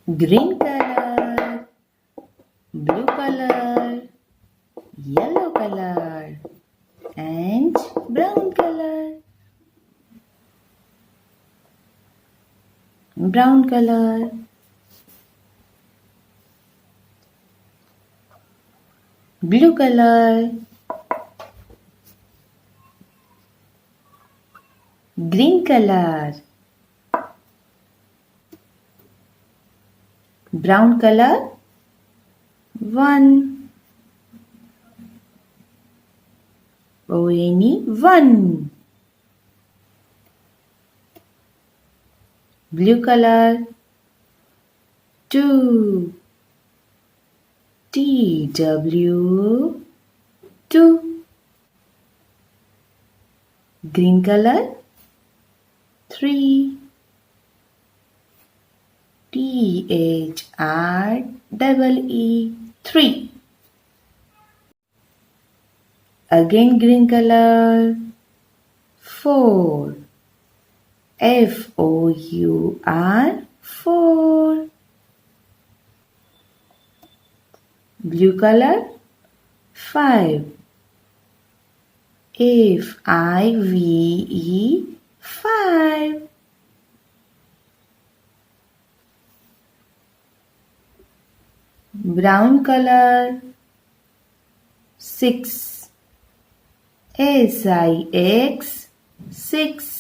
green color, blue color, yellow color, and brown color. Brown color, blue color, green color, brown color, 1. O-N-E, 1. Blue color, 2. T-W, 2. Green color, 3. T-H-R-E-E, 3. Again green color, 4. F-O-U-R, 4. Blue color, 5. F-I-V-E, 5. Brown color, 6. S-I-X, 6.